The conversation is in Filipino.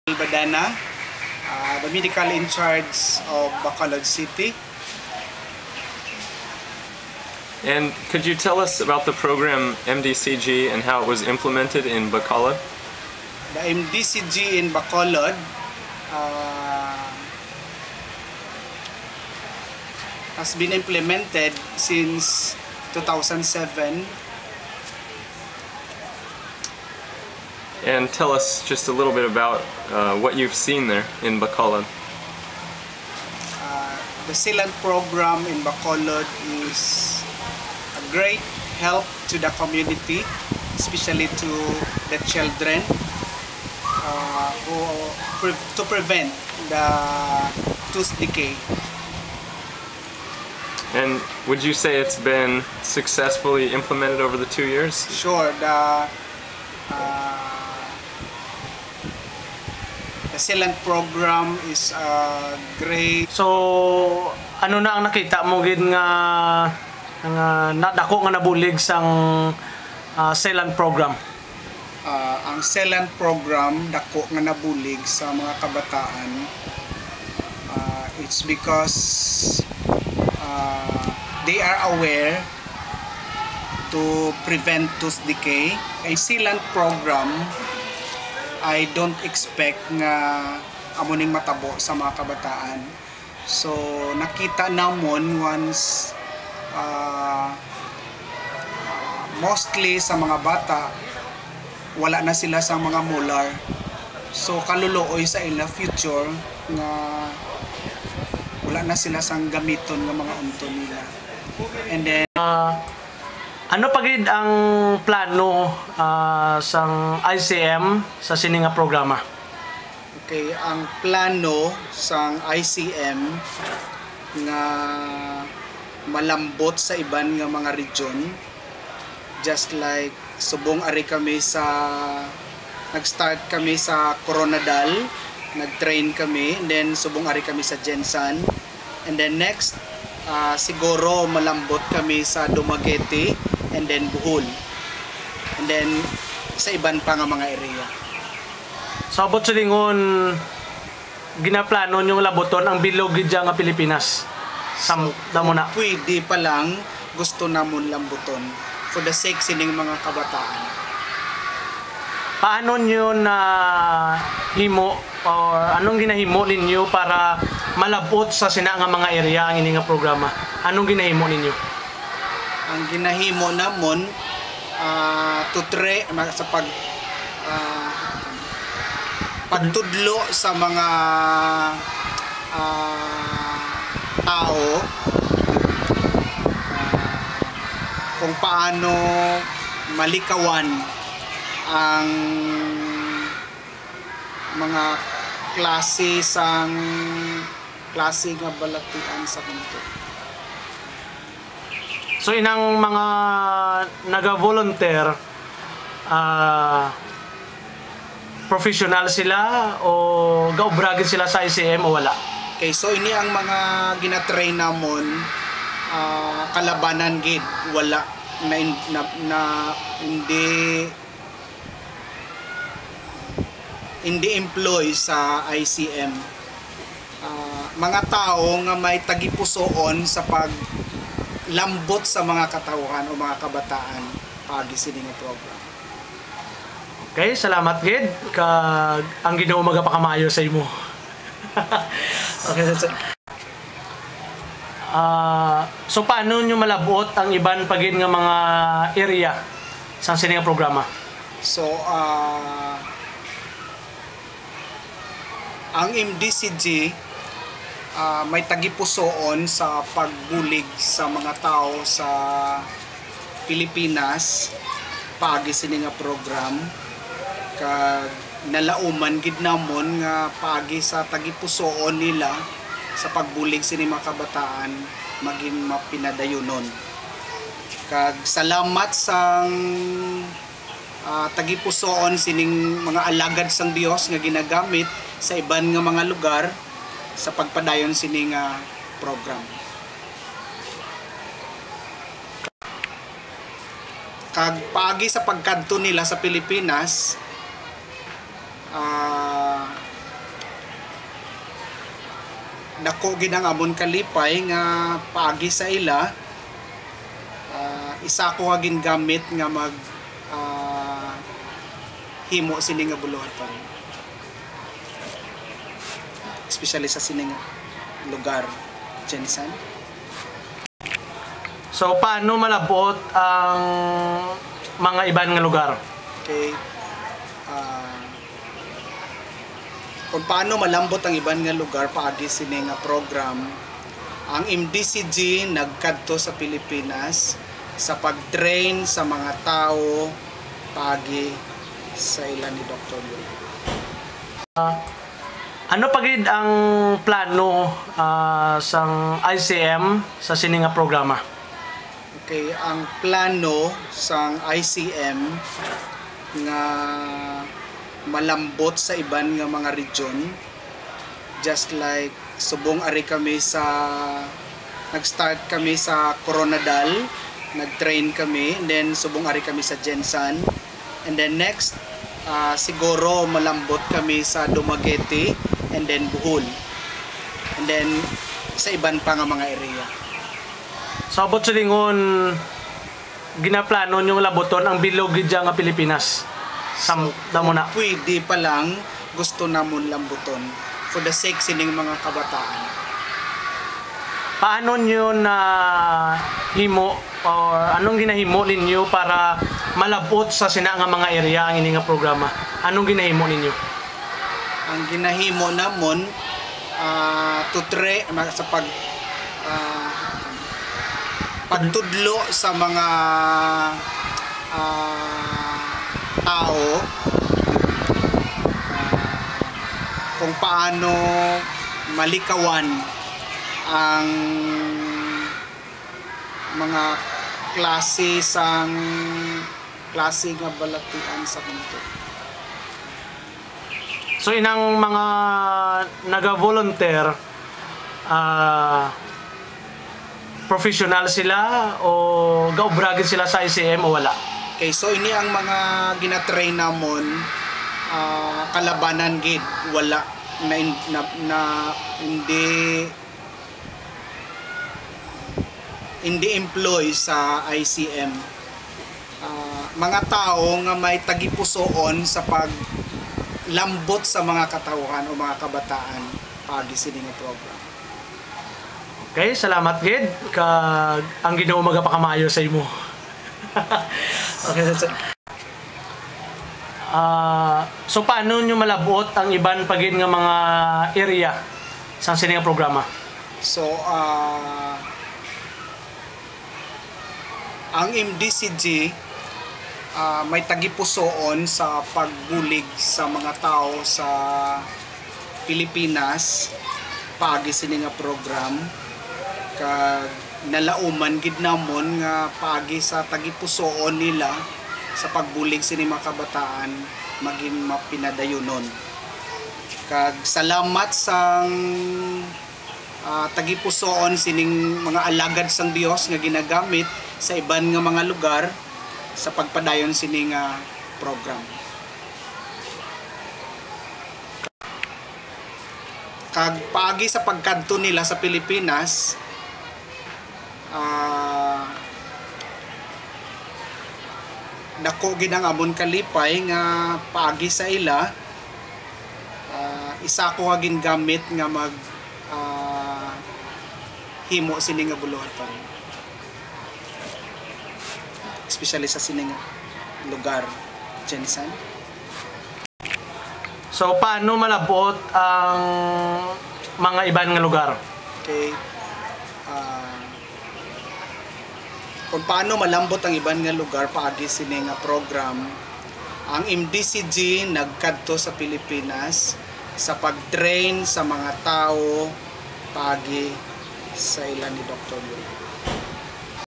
Badana, the medical in charge of Bacolod City. And could you tell us about the program MDCG and how it was implemented in Bacolod? The MDCG in Bacolod has been implemented since 2007. And tell us just a little bit about what you've seen there in Bacolod. The Sealant program in Bacolod is a great help to the community, especially to the children, to prevent the tooth decay. And would you say it's been successfully implemented over the 2 years? Sure. The Sealant program is great. So, ano na ang nakita mo gid nga nadako nga nabulig sang Sealant program? Ang Sealant program dako nga nabulig sa mga kabataan. It's because they are aware to prevent tooth decay. Ang Sealant program, I don't expect nga amuning matabo sa mga kabataan. So nakita namon once mostly sa mga bata wala na sila sa mga molar. So kaluluoy sa ila future nga wala na sila sang gamiton nga mga unto nila. And then ano pa gid ang plano sang ICM sa sini nga programa? Okay, ang plano sang ICM nga malambot sa iban nga mga region, just like subong ari kami sa nag-start kami sa Coronadal, nag-train kami, and then subong ari kami sa Jensan, and then next siguro malambot kami sa Dumaguete, and then Bohol, and then sa iban pa nga mga area. So abot sa lingon ginaplano nyo laboton ang bilog gid nga Pilipinas. Damo na. Pwede pa lang gusto namon lambuton for the sake sining mga kabataan. Paano nyo na himo or anong ginahimo ninyo para malabot sa sina nga mga area ang ini nga programa? Anong ginahimo ninyo? Ang ginahimo namon sa pagtudlo sa mga tao kung paano malikawan ang mga klase nga balatian sa kanto. So inang mga naga-volunteer professional sila o gaubragin sila sa ICM o wala? Okay, so ini ang mga gina-train namon kalabanan gid wala na hindi employ sa ICM. Mga tao nga may tagipusoon sa paglambot sa mga katawhan o mga kabataan pagi sini nga program. Okay, salamat gid kag ang Ginoo magapakamayo sa imo. Okay, that's it. So paano nyo malabot ang iban pagid nga mga area sa sini nga programa? So ang MDCG may tagipusoon sa pagbulig sa mga tao sa Pilipinas paagi sini nga program, kag nalauman gid namon nga paagi sa tagipusoon nila sa pagbulig sini mga kabataan maging mapinadayonon. Kag salamat sang tagipusoon sining mga alagad sang Dios nga ginagamit sa iban nga mga lugar sa pagpadayon sini nga program. Kag paagi sa pagkadto nila sa Pilipinas, dako gid ang amon kalipay nga paagi sa ila. Isa ko nga gingamit nga mag himo sini nga buluhatan, especially sa sini nga lugar, Jensen. So paano malabot ang mga iban nga lugar? Okay. Kung paano malambot ang iban nga lugar paagi sini nga program, ang MDCG nagkadto sa Pilipinas sa pag-train sa mga tao paagi sa ilan ni Dr. Yul. Ano pagid ang plano sang ICM sa sini nga programa? Okay, ang plano sang ICM nga malambot sa iban nga mga region, just like subong ari kami sa nag-start kami sa Coronadal, nag-train kami, and then subong ari kami sa Jensan, and then next siguro malambot kami sa Dumaguete, and then Bohol, and then sa iban pa nga mga area. So abot sa lingon ginaplano nyo laboton ang bilog gid nga Pilipinas. Damo na. Pwede pa lang, gusto namon lambuton for the sake sining mga kabataan. Paano nyo na himo or anong ginahimo ninyo para malabot sa sina nga mga area ang ini nga programa? Anong ginahimo ninyo? Ang ginahimo namon sa pagtudlo sa mga tao kung paano malikawan ang mga klase nga balatian sa kanto. So inang mga naga-volunteer professional sila o gaubragin sila sa ICM o wala? Okay, so ini ang mga gina-train namon, kalabanan gid wala na hindi employ sa ICM. Mga tao nga may tagipusoon sa paglambot sa mga katawhan o mga kabataan paagi sini nga program. Okay, salamat gid kag ang Ginoo magapakamayo sa imo. Okay, that's it. So paano nyo malabot ang iban pagin nga mga area sa sini nga programa? So ang MDCG may tagipusoon sa pagbulig sa mga tao sa Pilipinas paagi sini nga program, kag nalauman gid namon nga paagi sa tagipusoon nila sa pagbulig sini mga kabataan maging mapinadayonon. Kag salamat sang tagipusoon sining mga alagad sang Dios nga ginagamit sa iban nga mga lugar sa pagpadayon sini nga program. Kag paagi sa pagkadto nila sa Pilipinas, dako gid ang amon kalipay nga paagi sa ila. Isa ko nga gingamit nga mag himo sini nga buluhatan, especially sa sini nga lugar, Jensen. So paano malabot ang mga iban nga lugar? Okay. Kung paano malambot ang iban nga lugar paagi sini nga program, ang MDCG nagkadto sa Pilipinas sa pag-train sa mga tao paagi sa ilan ni Dr. Yul.